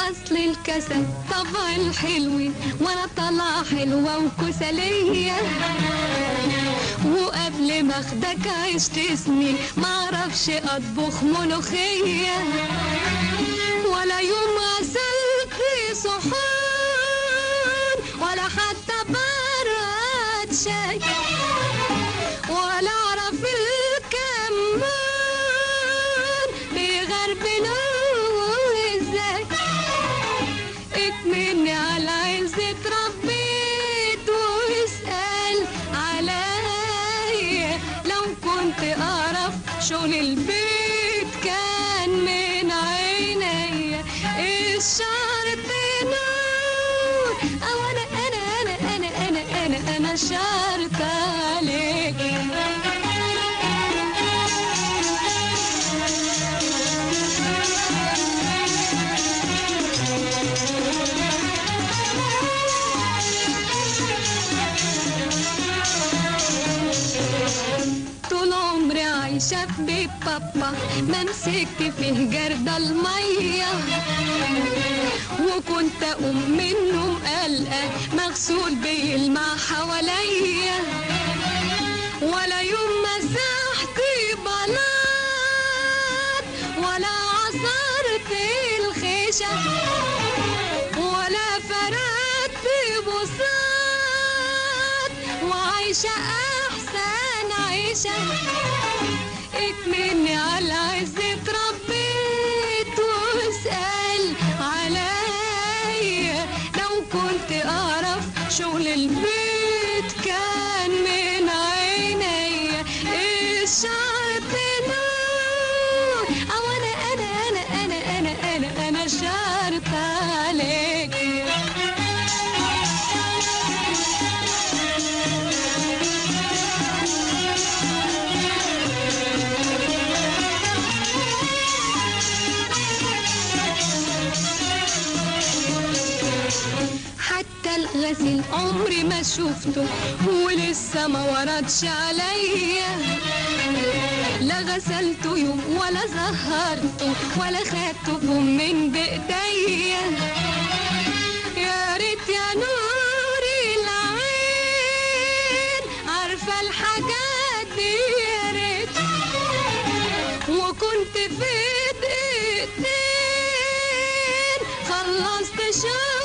اصل الكسل طبع الحلو، وانا طالعه حلوه وكسليه، وقبل ما اخدك عشت سنين معرفش اطبخ ملوخيه، ولا يوم غسلت صحون ولا حتى براد شاي، ولا اعرف الكمان بيغربلوه ازاي. اكملني على عز اتربيت واسأل عليا، لو كنت اعرف شغل البيت كان من عينيا. الشرط نور، او انا شرط عليك. طول عمري عايشة في بيت بابا، ما مسكت فيه جرد المية، وكنت اقوم من النوم قلقة مغسول بيلمع حواليا، ولا يوم مسحت بلاط ولا عصرت الخيشة ولا فردت بساط، وعايشة احسن عيشة. اكملني على عز اتربيت واسأل عليا، لو كنت اعرف شغل البيت كان من عينيا. الشرط نور، او انا شرط عليك. حتى الغسيل عمري ما شفته ولسه ما وردش عليا، لا غسلته يوم ولا زهرته ولا خدته من بايديا. يا ريت يا نور العين عارفه الحاجات دي، يا ريت وكنت في دقيقتين خلصت شغل